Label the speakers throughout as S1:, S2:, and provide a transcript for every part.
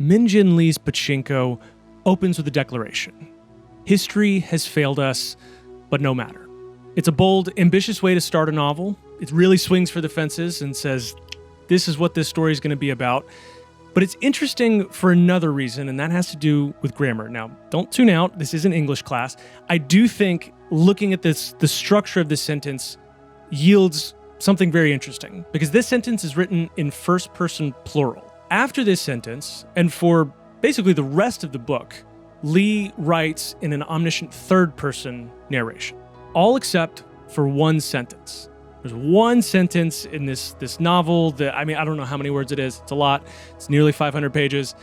S1: Min Jin Lee's Pachinko opens with a declaration. History has failed us, but no matter. It's a bold, ambitious way to start a novel. It really swings for the fences and says, this is what this story is going to be about. But it's interesting for another reason, and that has to do with grammar. Now, don't tune out. This is an English class. I do think looking at this, the structure of this sentence yields something very interesting, because this sentence is written in first-person plural. After this sentence, and for basically the rest of the book, Lee writes in an omniscient third-person narration, all except for one sentence. There's one sentence in this novel that, I don't know how many words it is. It's a lot. It's nearly 500 pages.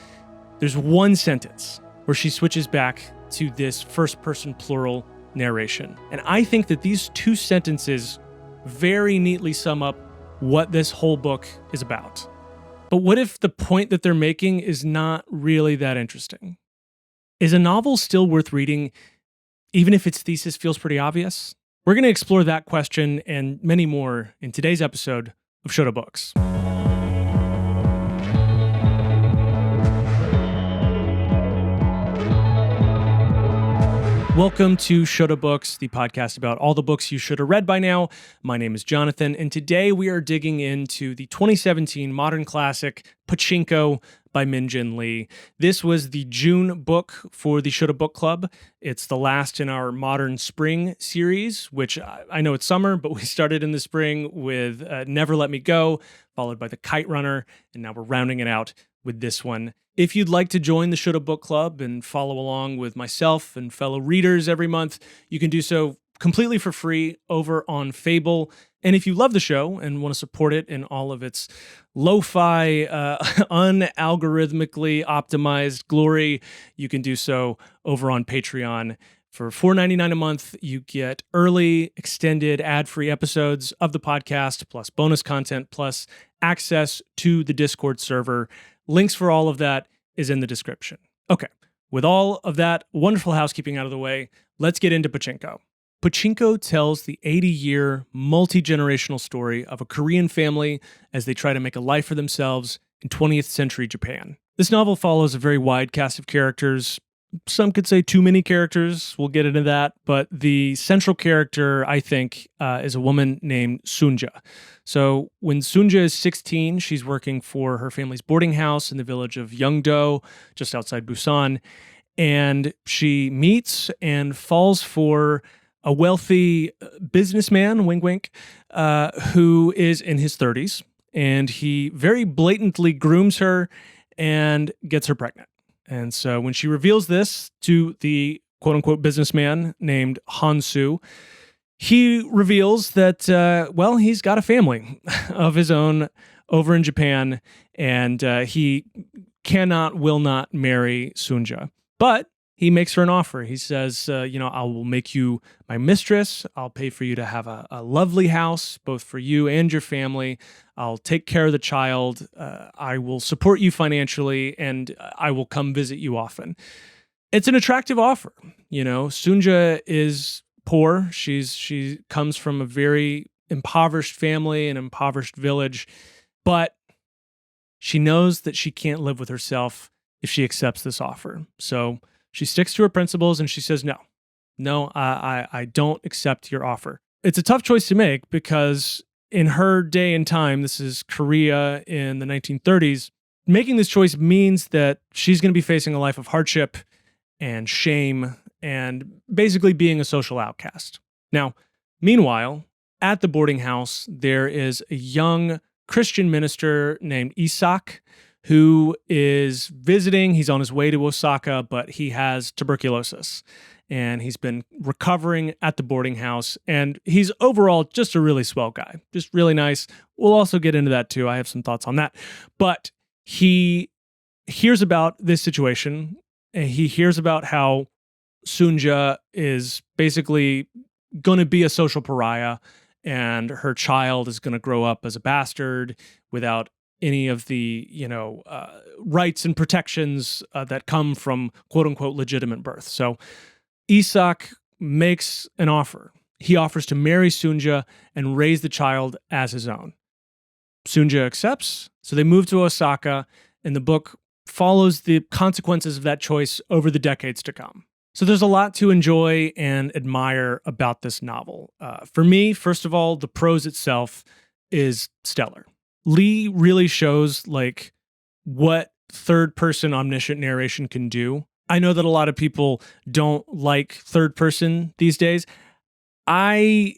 S1: There's one sentence where she switches back to this first-person plural narration. And I think that these two sentences very neatly sum up what this whole book is about. But what if the point that they're making is not really that interesting? Is a novel still worth reading, even if its thesis feels pretty obvious? We're going to explore that question and many more in today's episode of Shoulda Books. Welcome to Shoulda Books, the podcast about all the books you should have read by now. My name is Jonathan, and today we are digging into the 2017 modern classic Pachinko by Min Jin Lee. This was the June book for the Shoulda Book Club. It's the last in our modern spring series, which I know it's summer, but we started in the spring with Never Let Me Go, followed by The Kite Runner, and now we're rounding it out with this one. If you'd like to join the Shoulda Book Club and follow along with myself and fellow readers every month, you can do so completely for free over on Fable. And if you love the show and want to support it in all of its lo-fi, unalgorithmically optimized glory, you can do so over on Patreon. For $4.99 a month, you get early, extended, ad-free episodes of the podcast, plus bonus content, plus access to the Discord server. Links for all of that is in the description. Okay, with all of that wonderful housekeeping out of the way, let's get into Pachinko. Pachinko tells the 80-year, multi-generational story of a Korean family as they try to make a life for themselves in 20th century Japan. This novel follows a very wide cast of characters. Some could say too many characters. We'll get into that. But the central character, I think, is a woman named Sunja. So when Sunja is 16, she's working for her family's boarding house in the village of Yeongdo, just outside Busan. And she meets and falls for a wealthy businessman, wink, wink, who is in his 30s. And he very blatantly grooms her and gets her pregnant. And so when she reveals this to the quote-unquote businessman named Han-soo, he reveals that, he's got a family of his own over in Japan, and he will not marry Sunja. But he makes her an offer. He says, I will make you my mistress. I'll pay for you to have a lovely house, both for you and your family. I'll take care of the child. I will support you financially, and I will come visit you often. It's an attractive offer. Sunja is poor. She comes from a very impoverished family, an impoverished village, but she knows that she can't live with herself if she accepts this offer. So she sticks to her principles and she says, no, I don't accept your offer. It's a tough choice to make because in her day and time, this is Korea in the 1930s, making this choice means that she's going to be facing a life of hardship and shame and basically being a social outcast. Now, meanwhile, at the boarding house, there is a young Christian minister named Isak who is visiting. He's on his way to Osaka, but he has tuberculosis. And he's been recovering at the boarding house. And he's overall just a really swell guy. Just really nice. We'll also get into that too. I have some thoughts on that. But he hears about this situation. And he hears about how Sunja is basically going to be a social pariah. And her child is going to grow up as a bastard without any of the, rights and protections that come from quote-unquote legitimate birth. So Isak makes an offer. He offers to marry Sunja and raise the child as his own. Sunja accepts, so they move to Osaka, and the book follows the consequences of that choice over the decades to come. So there's a lot to enjoy and admire about this novel. For me, first of all, the prose itself is stellar. Lee really shows like what third-person omniscient narration can do. I know that a lot of people don't like third-person these days. I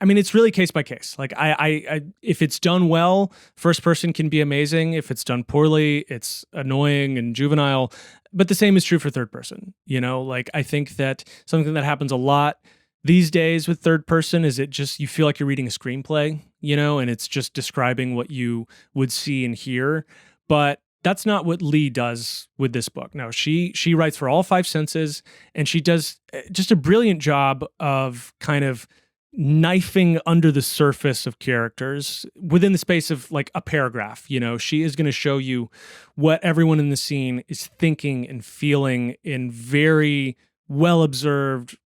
S1: mean, it's really case by case. Like, I if it's done well, first person can be amazing. If it's done poorly, it's annoying and juvenile. But the same is true for third person. You know, like I think that something that happens a lot these days with third person is you feel like you're reading a screenplay, you know, and it's just describing what you would see and hear. But that's not what Lee does with this book. No, she writes for all five senses, and she does just a brilliant job of kind of knifing under the surface of characters within the space of like a paragraph. You know, she is going to show you what everyone in the scene is thinking and feeling in very well observed,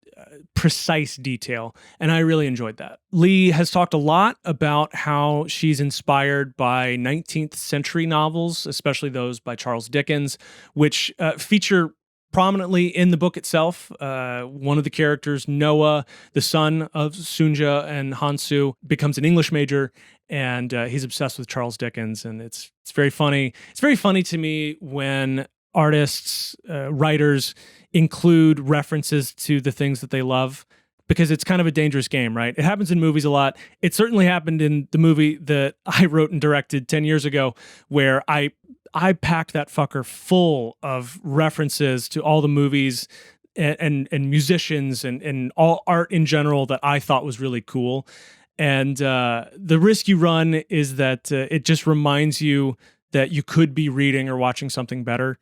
S1: precise detail. And I really enjoyed that. Lee has talked a lot about how she's inspired by 19th century novels, especially those by Charles Dickens, which feature prominently in the book itself. One of the characters, Noah, the son of Sunja and Hansu, becomes an English major, and he's obsessed with Charles Dickens. And it's very funny. It's very funny to me when artists, writers include references to the things that they love, because it's kind of a dangerous game, right? It happens in movies a lot. It certainly happened in the movie that I wrote and directed 10 years ago, where I packed that fucker full of references to all the movies and musicians and all art in general that I thought was really cool. And the risk you run is that it just reminds you that you could be reading or watching something better.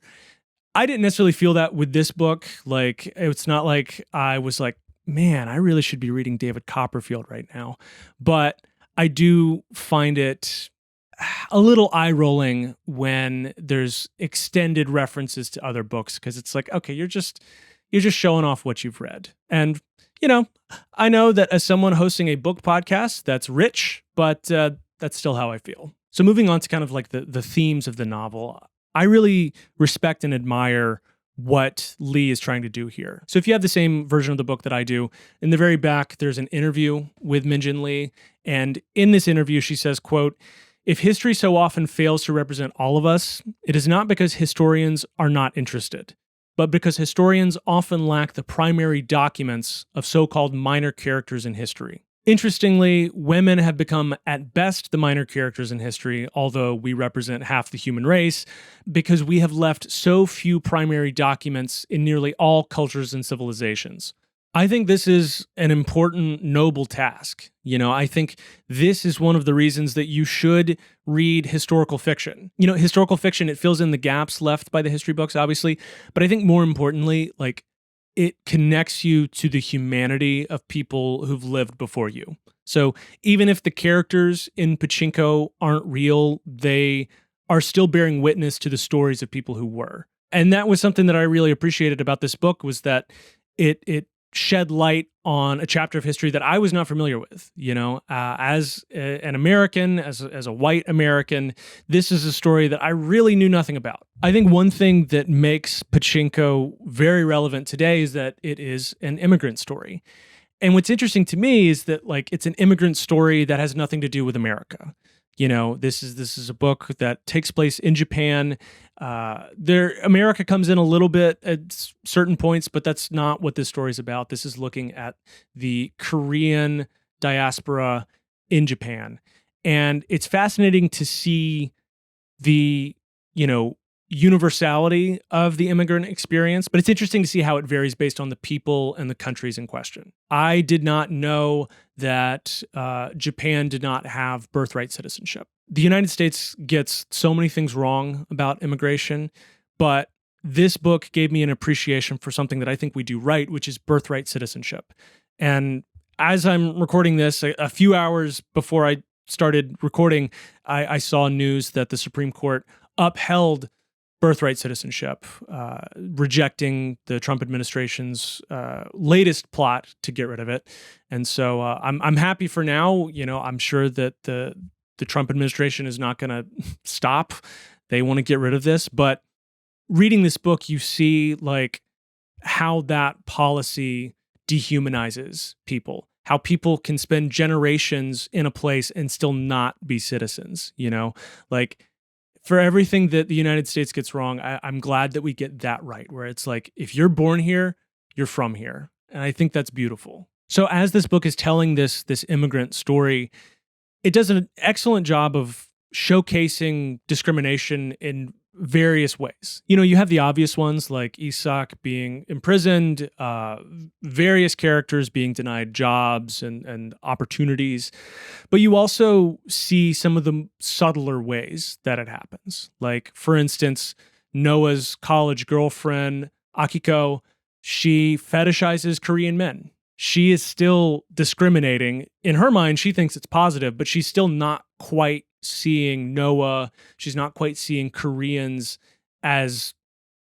S1: I didn't necessarily feel that with this book. Like, it's not like I was like, man, I really should be reading David Copperfield right now. But I do find it a little eye-rolling when there's extended references to other books, because it's like, okay, you're just showing off what you've read. And, you know, I know that as someone hosting a book podcast, that's rich, but that's still how I feel. So moving on to kind of like the themes of the novel, I really respect and admire what Lee is trying to do here. So if you have the same version of the book that I do, in the very back, there's an interview with Min Jin Lee. And in this interview, she says, quote, "If history so often fails to represent all of us, it is not because historians are not interested, but because historians often lack the primary documents of so-called minor characters in history. Interestingly, women have become at best the minor characters in history, although we represent half the human race, because we have left so few primary documents in nearly all cultures and civilizations." I think this is an important, noble task. You know, I think this is one of the reasons that you should read historical fiction. You know, historical fiction, it fills in the gaps left by the history books, obviously. But I think more importantly, like, it connects you to the humanity of people who've lived before you. So even if the characters in Pachinko aren't real, they are still bearing witness to the stories of people who were. And that was something that I really appreciated about this book, was that it shed light on a chapter of history that I was not familiar with. You know, as an American, as a white American, this is a story that I really knew nothing about. I think one thing that makes Pachinko very relevant today is that it is an immigrant story. And what's interesting to me is that, like, it's an immigrant story that has nothing to do with America. You know, this is a book that takes place in Japan. America comes in a little bit at certain points, but that's not what this story is about. This is looking at the Korean diaspora in Japan. And it's fascinating to see the, you know, universality of the immigrant experience, but it's interesting to see how it varies based on the people and the countries in question. I did not know that Japan did not have birthright citizenship. The United States gets so many things wrong about immigration, but this book gave me an appreciation for something that I think we do right, which is birthright citizenship. And as I'm recording this, a few hours before I started recording, I saw news that the Supreme Court upheld birthright citizenship, rejecting the Trump administration's latest plot to get rid of it. And so I'm happy for now. You know, I'm sure that the Trump administration is not going to stop. They want to get rid of this, but reading this book, you see like how that policy dehumanizes people, how people can spend generations in a place and still not be citizens, you know? Like for everything that the United States gets wrong, I'm glad that we get that right, where it's like, if you're born here, you're from here. And I think that's beautiful. So as this book is telling this immigrant story, it does an excellent job of showcasing discrimination in various ways. You know, you have the obvious ones like Isak being imprisoned, various characters being denied jobs and opportunities, but you also see some of the subtler ways that it happens. Like, for instance, Noah's college girlfriend, Akiko, she fetishizes Korean men. She is still discriminating. In her mind, she thinks it's positive, but she's still not quite seeing Noah. She's not quite seeing Koreans as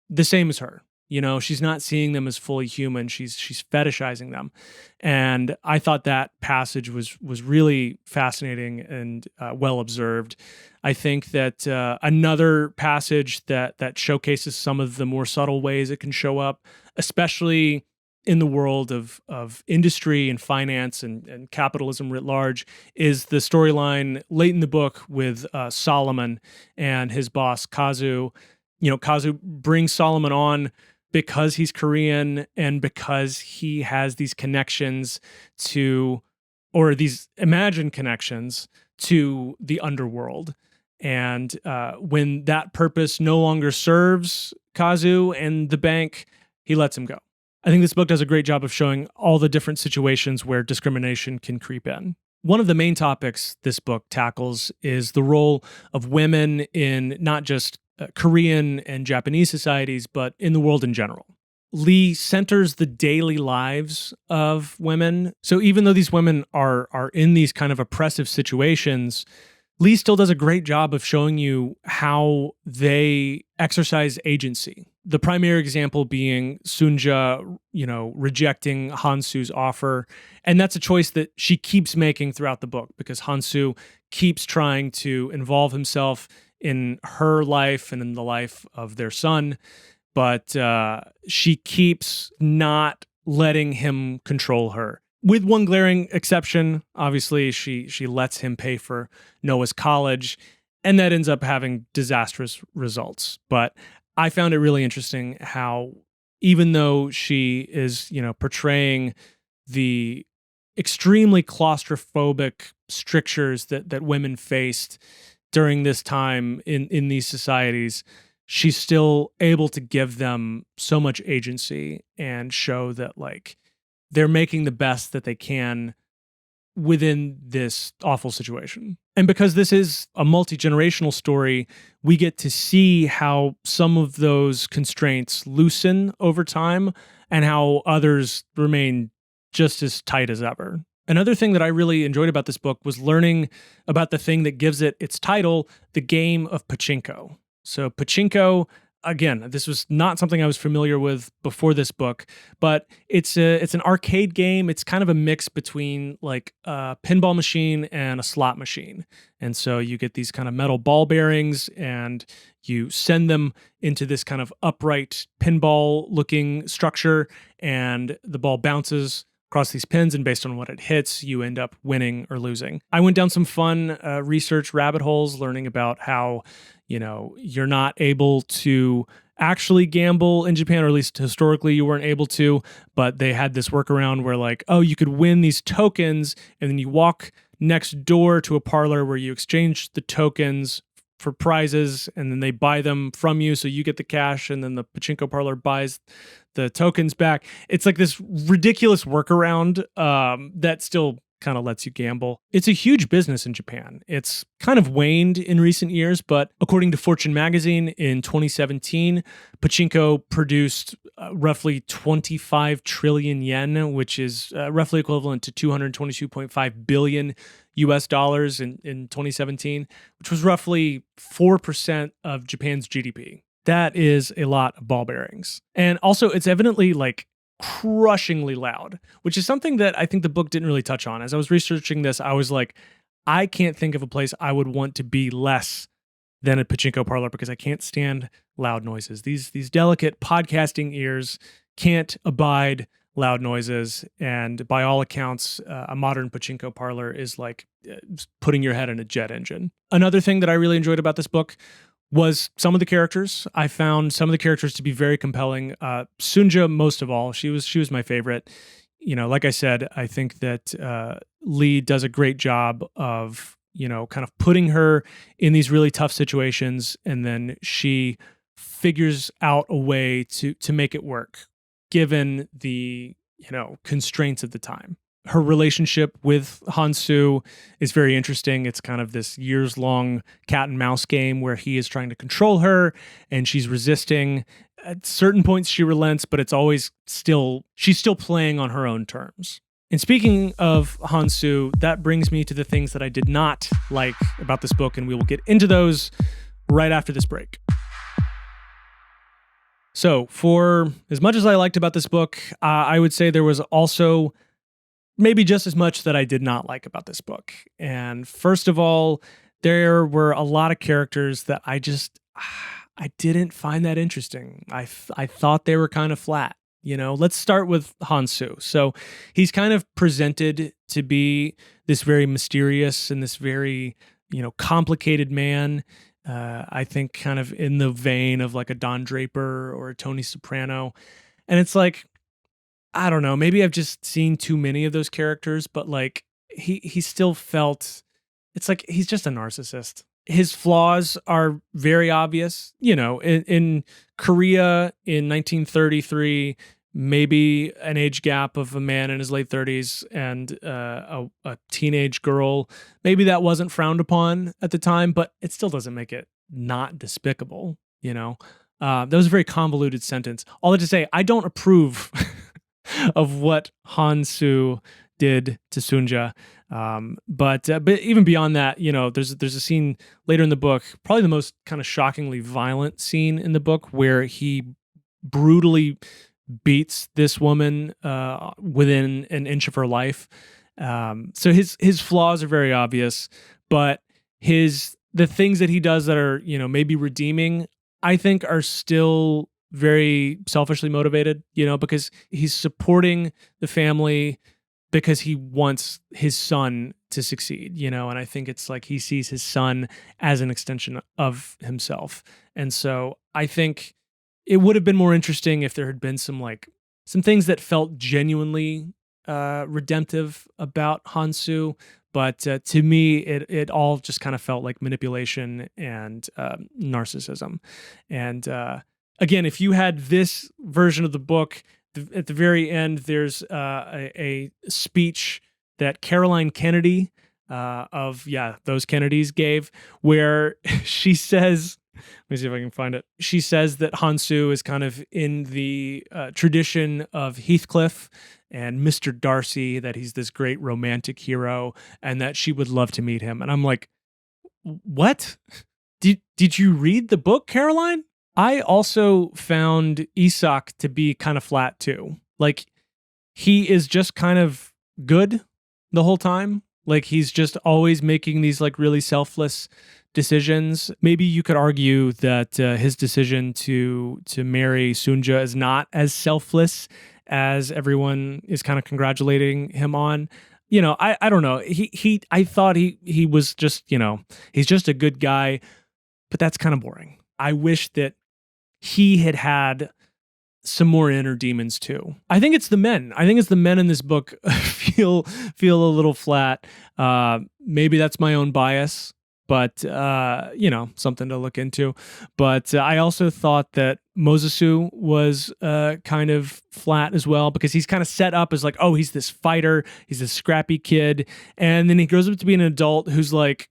S1: the same as her. You know, she's not seeing them as fully human. She's fetishizing them. And I thought that passage was really fascinating and well observed. I think that another passage that showcases some of the more subtle ways it can show up, especially in the world of industry and finance and capitalism writ large, is the storyline late in the book with Solomon and his boss, Kazu. You know, Kazu brings Solomon on because he's Korean and because he has these connections to, or these imagined connections to the underworld. And when that purpose no longer serves Kazu and the bank, he lets him go. I think this book does a great job of showing all the different situations where discrimination can creep in. One of the main topics this book tackles is the role of women in not just Korean and Japanese societies, but in the world in general. Lee centers the daily lives of women. So even though these women are in these kind of oppressive situations, Lee still does a great job of showing you how they exercise agency. The primary example being Sunja, you know, rejecting Hansu's offer. And that's a choice that she keeps making throughout the book because Hansu keeps trying to involve himself in her life and in the life of their son. But she keeps not letting him control her. With one glaring exception, obviously, she lets him pay for Noah's college, and that ends up having disastrous results. But I found it really interesting how, even though she is, you know, portraying the extremely claustrophobic strictures that women faced during this time in these societies, she's still able to give them so much agency and show that, like, they're making the best that they can within this awful situation. And because this is a multi-generational story, we get to see how some of those constraints loosen over time and how others remain just as tight as ever. Another thing that I really enjoyed about this book was learning about the thing that gives it its title, the game of Pachinko. So Pachinko, again, this was not something I was familiar with before this book, but it's an arcade game. It's kind of a mix between like a pinball machine and a slot machine. And so you get these kind of metal ball bearings and you send them into this kind of upright pinball looking structure, and the ball bounces across these pins, and based on what it hits, you end up winning or losing. I went down some fun research rabbit holes, learning about how, you know, you're not able to actually gamble in Japan, or at least historically you weren't able to, but they had this workaround where, like, oh, you could win these tokens, and then you walk next door to a parlor where you exchange the tokens for prizes, and then they buy them from you, so you get the cash, and then the pachinko parlor buys the tokens back. It's like this ridiculous workaround that still kind of lets you gamble. It's a huge business in Japan. It's kind of waned in recent years, but according to Fortune magazine in 2017, Pachinko produced roughly 25 trillion yen, which is roughly equivalent to 222.5 billion US dollars in 2017, which was roughly 4% of Japan's GDP. That is a lot of ball bearings. And also, it's evidently like crushingly loud, which is something that I think the book didn't really touch on. As I was researching this, I was like, I can't think of a place I would want to be less than a pachinko parlor because I can't stand loud noises. These delicate podcasting ears can't abide loud noises, and by all accounts, a modern pachinko parlor is like putting your head in a jet engine. Another thing that I really enjoyed about this book was some of the characters. I found some of the characters to be very compelling. Sunja, most of all, she was my favorite. Like I said, I think that Lee does a great job of kind of putting her in these really tough situations, and then she figures out a way to make it work, given the constraints of the time. Her relationship with Hansu is very interesting. It's kind of this years-long cat and mouse game where he is trying to control her and she's resisting. At certain points she relents, but it's always she's still playing on her own terms. And speaking of Hansu, that brings me to the things that I did not like about this book, and we will get into those right after this break. So, for as much as I liked about this book, I would say there was also maybe just as much that I did not like about this book. And first of all, there were a lot of characters that I didn't find that interesting. I thought they were kind of flat. Let's start with Hansu. So he's kind of presented to be this very mysterious and this very, complicated man. I think kind of in the vein of like a Don Draper or a Tony Soprano. And it's like, I don't know, maybe I've just seen too many of those characters, but like he still felt, it's like he's just a narcissist. His flaws are very obvious. In Korea in 1933, maybe an age gap of a man in his late 30s and a teenage girl, maybe that wasn't frowned upon at the time, but it still doesn't make it not despicable. That was a very convoluted sentence. All that to say, I don't approve of what Hansu did to Sunja. But even beyond that, there's a scene later in the book, probably the most kind of shockingly violent scene in the book, where he brutally beats this woman within an inch of her life. So his flaws are very obvious, but the things that he does that are maybe redeeming, I think, are still very selfishly motivated. Because he's supporting the family because he wants his son to succeed, and I think it's like he sees his son as an extension of himself. And so I think it would have been more interesting if there had been some things that felt genuinely redemptive about Hansu. But to me, it all just kind of felt like manipulation and narcissism. And again, if you had this version of the book, at the very end, there's a speech that Caroline Kennedy those Kennedys gave, where she says, let me see if I can find it. She says that Hansu is kind of in the tradition of Heathcliff and Mr. Darcy, that he's this great romantic hero and that she would love to meet him. And I'm like, what? Did you read the book, Caroline? I also found Isak to be kind of flat too. Like, he is just kind of good the whole time. Like, he's just always making these like really selfless decisions. Maybe you could argue that his decision to marry Sunja is not as selfless as everyone is kind of congratulating him on. I don't know. I thought he was just, he's just a good guy, but that's kind of boring. I wish that he had some more inner demons too. I think it's the men. In this book feel a little flat. Maybe that's my own bias, but something to look into. But I also thought that Mosusu was kind of flat as well, because he's kind of set up as like, oh, he's this fighter, he's this scrappy kid, and then he grows up to be an adult who's like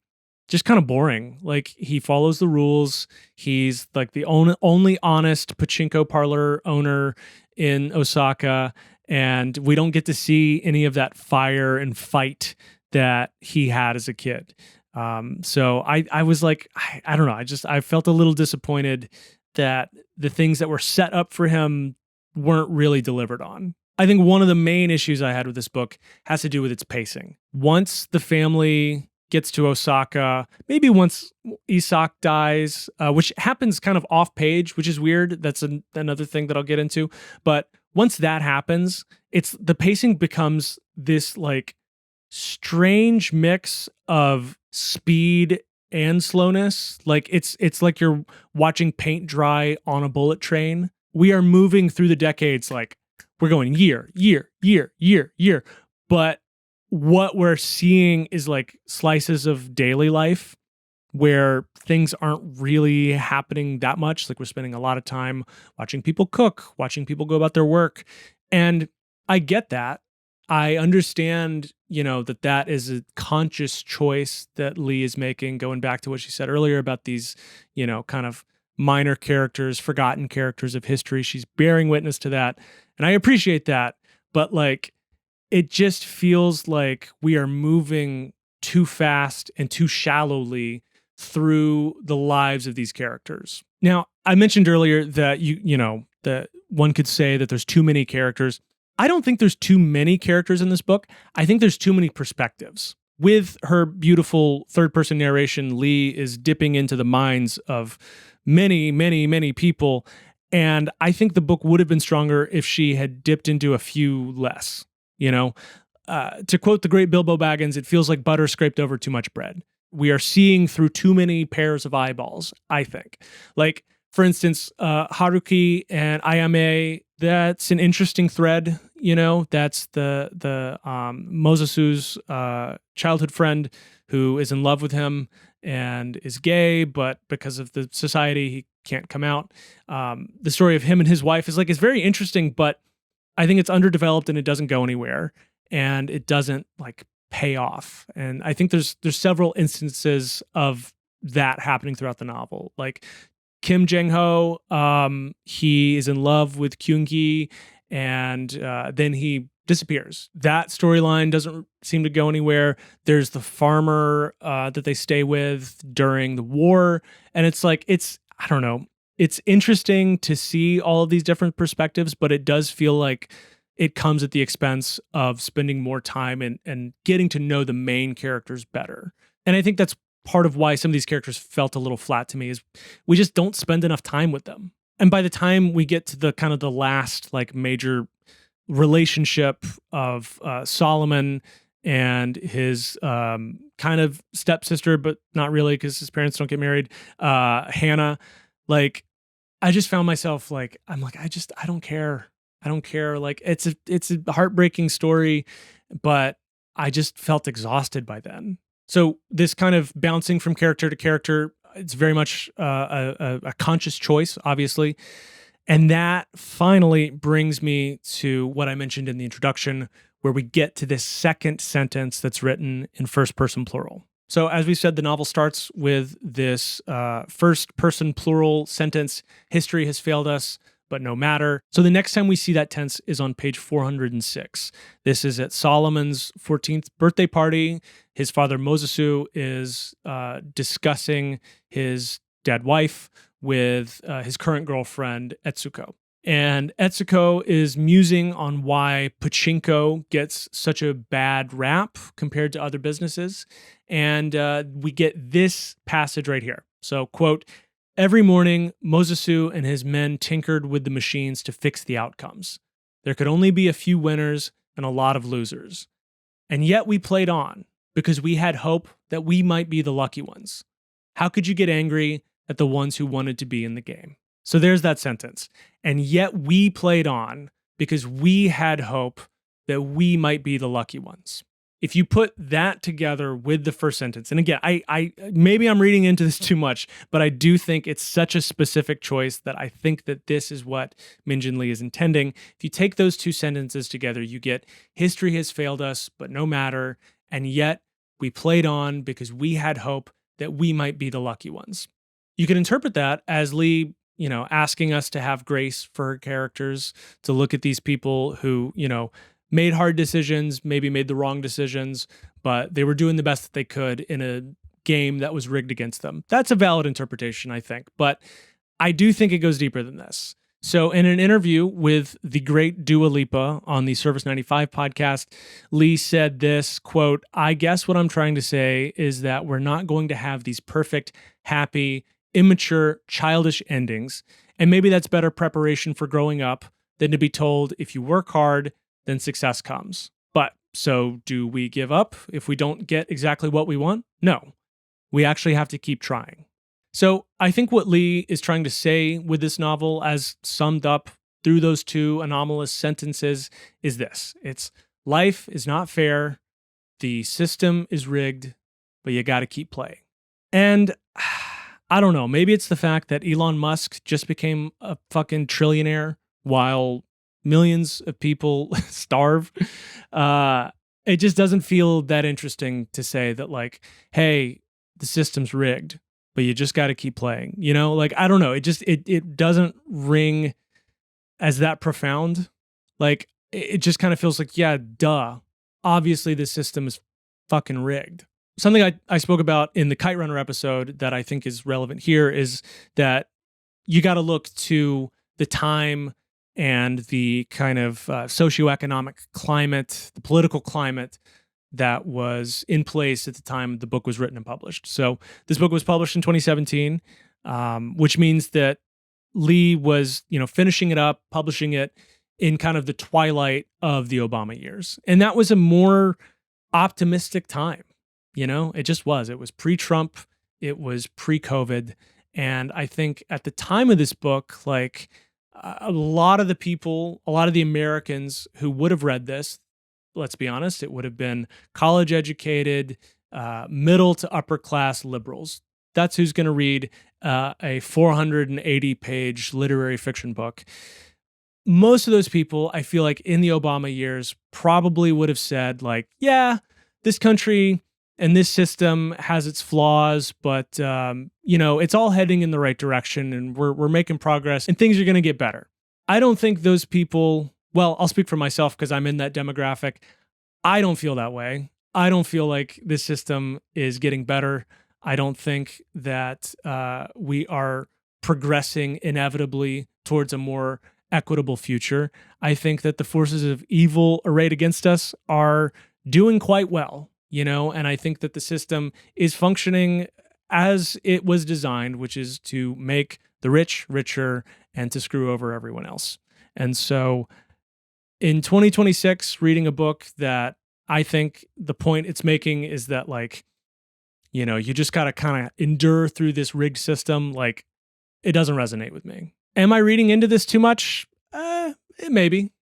S1: just kind of boring. Like, he follows the rules. He's like the only honest pachinko parlor owner in Osaka, and we don't get to see any of that fire and fight that he had as a kid. So I was like, I don't know. I felt a little disappointed that the things that were set up for him weren't really delivered on. I think one of the main issues I had with this book has to do with its pacing. Once the family gets to Osaka, maybe once Isak dies, which happens kind of off page, which is weird. That's another thing that I'll get into. But once that happens, the pacing becomes this like strange mix of speed and slowness. Like it's like you're watching paint dry on a bullet train. We are moving through the decades, like we're going year, but what we're seeing is like slices of daily life where things aren't really happening that much. Like we're spending a lot of time watching people cook, watching people go about their work. And I get that. I understand, that is a conscious choice that Lee is making, going back to what she said earlier about these, kind of minor characters, forgotten characters of history. She's bearing witness to that. And I appreciate that. But like, it just feels like we are moving too fast and too shallowly through the lives of these characters. Now, I mentioned earlier that that one could say that there's too many characters. I don't think there's too many characters in this book. I think there's too many perspectives. With her beautiful third-person narration, Lee is dipping into the minds of many, many, many people. And I think the book would have been stronger if she had dipped into a few less. To quote the great Bilbo Baggins, it feels like butter scraped over too much bread. We are seeing through too many pairs of eyeballs, I think. Like, for instance, Haruki and Ayame, that's an interesting thread. That's the Mosusu's childhood friend who is in love with him and is gay, but because of the society, he can't come out. The story of him and his wife is very interesting, but I think it's underdeveloped and it doesn't go anywhere and it doesn't pay off. And I think there's several instances of that happening throughout the novel. Like Kim Jang-ho, he is in love with Kyung-gi and then he disappears. That storyline doesn't seem to go anywhere. There's the farmer that they stay with during the war. And I don't know. It's interesting to see all of these different perspectives, but it does feel like it comes at the expense of spending more time and getting to know the main characters better. And I think that's part of why some of these characters felt a little flat to me is we just don't spend enough time with them. And by the time we get to the kind of the last major relationship of Solomon and his kind of stepsister, but not really because his parents don't get married, Hannah, I just found myself I don't care. I don't care. It's a heartbreaking story, but I just felt exhausted by then. So this kind of bouncing from character to character, it's very much a conscious choice, obviously. And that finally brings me to what I mentioned in the introduction, where we get to this second sentence that's written in first person plural. So as we said, the novel starts with this first person plural sentence, history has failed us, but no matter. So the next time we see that tense is on page 406. This is at Solomon's 14th birthday party. His father Mosusu is discussing his dead wife with his current girlfriend, Etsuko. And Etsuko is musing on why Pachinko gets such a bad rap compared to other businesses. And we get this passage right here. So, quote, "Every morning, Mosusu and his men tinkered with the machines to fix the outcomes. There could only be a few winners and a lot of losers. And yet we played on because we had hope that we might be the lucky ones. How could you get angry at the ones who wanted to be in the game?" So there's that sentence. And yet we played on because we had hope that we might be the lucky ones. If you put that together with the first sentence, and again, I maybe I'm reading into this too much, but I do think it's such a specific choice that I think that this is what Min Jin Lee is intending. If you take those two sentences together, you get history has failed us, but no matter. And yet we played on because we had hope that we might be the lucky ones. You can interpret that as Lee, asking us to have grace for her characters, to look at these people who, made hard decisions, maybe made the wrong decisions, but they were doing the best that they could in a game that was rigged against them. That's a valid interpretation, I think, but I do think it goes deeper than this. So in an interview with the great Dua Lipa on the Service 95 podcast, Lee said this, quote, "I guess what I'm trying to say is that we're not going to have these perfect, happy, immature, childish endings. And maybe that's better preparation for growing up than to be told if you work hard, then success comes. But so do we give up if we don't get exactly what we want? No, we actually have to keep trying." So I think what Lee is trying to say with this novel, as summed up through those two anomalous sentences, is this. It's life is not fair. The system is rigged, but you got to keep playing. And I don't know, maybe it's the fact that Elon Musk just became a fucking trillionaire while millions of people starve. It just doesn't feel that interesting to say that, like, hey, the system's rigged, but you just got to keep playing, you know? Like, I don't know. It doesn't ring as that profound. Like, it just kind of feels like, yeah, duh. Obviously, the system is fucking rigged. Something I spoke about in the Kite Runner episode that I think is relevant here is that you got to look to the time and the kind of socioeconomic climate, the political climate that was in place at the time the book was written and published. So this book was published in 2017, which means that Lee was, finishing it up, publishing it in kind of the twilight of the Obama years. And that was a more optimistic time. It just was. It was pre-Trump. It was pre-COVID. And I think at the time of this book, like a lot of the Americans who would have read this, let's be honest, it would have been college educated, middle to upper class liberals. That's who's going to read a 480 page literary fiction book. Most of those people, I feel like in the Obama years, probably would have said, like, yeah, this country and this system has its flaws, but it's all heading in the right direction, and we're making progress, and things are going to get better. I don't think those people. Well, I'll speak for myself because I'm in that demographic. I don't feel that way. I don't feel like this system is getting better. I don't think that we are progressing inevitably towards a more equitable future. I think that the forces of evil arrayed against us are doing quite well, and I think that the system is functioning as it was designed, which is to make the rich richer and to screw over everyone else. And so in 2026, reading a book that I think the point it's making is that, like, you just got to kind of endure through this rigged system. Like, it doesn't resonate with me. Am I reading into this too much? Maybe.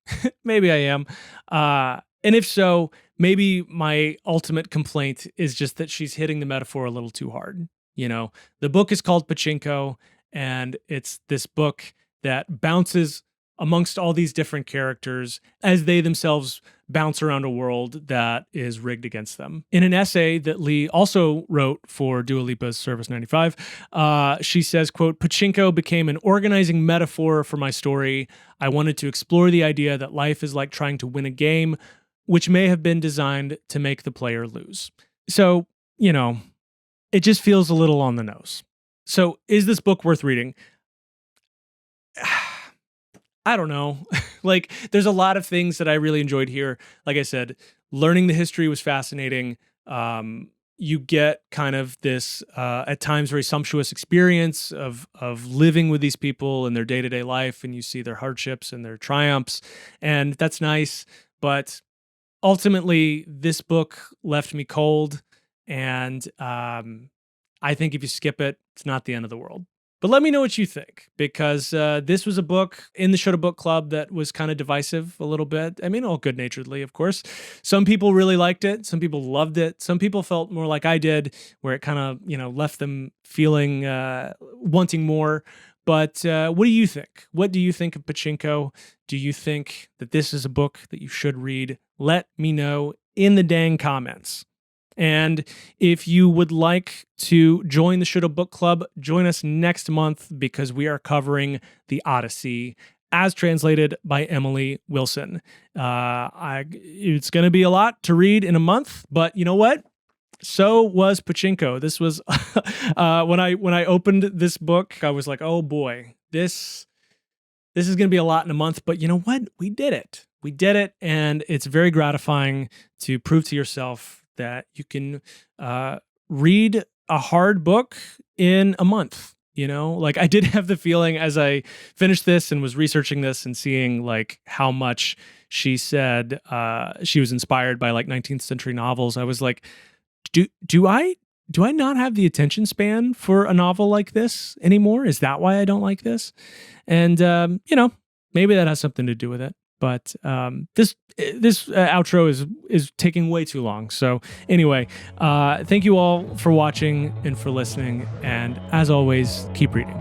S1: Maybe I am. And if so, maybe my ultimate complaint is just that she's hitting the metaphor a little too hard. The book is called Pachinko, and it's this book that bounces amongst all these different characters as they themselves bounce around a world that is rigged against them. In an essay that Lee also wrote for Dua Lipa's Service 95, she says, quote, "Pachinko became an organizing metaphor for my story. I wanted to explore the idea that life is like trying to win a game, which may have been designed to make the player lose." So, it just feels a little on the nose. So is this book worth reading? I don't know. Like, there's a lot of things that I really enjoyed here. Like I said, learning the history was fascinating. You get kind of this, at times, very sumptuous experience of living with these people in their day-to-day life, and you see their hardships and their triumphs, and that's nice. But ultimately, this book left me cold, and I think if you skip it, it's not the end of the world. But let me know what you think, because this was a book in the Shoulda Book Club that was kind of divisive a little bit. I mean, all good-naturedly, of course. Some people really liked it. Some people loved it. Some people felt more like I did, where it kind of, left them feeling, wanting more. But what do you think? What do you think of Pachinko? Do you think that this is a book that you should read? Let me know in the dang comments. And if you would like to join the Shoulda Book Club, join us next month, because we are covering The Odyssey as translated by Emily Wilson. It's going to be a lot to read in a month, but you know what? So was Pachinko. This was when I opened this book, I was like, oh boy, this this is going to be a lot in a month, but you know what? We did it. We did it. And it's very gratifying to prove to yourself that you can read a hard book in a month. Like I did have the feeling as I finished this and was researching this and seeing like how much she said she was inspired by like 19th century novels. I was like, do I not have the attention span for a novel like this anymore? Is that why I don't like this? And maybe that has something to do with it. But this outro is taking way too long. So anyway, thank you all for watching and for listening. And as always, keep reading.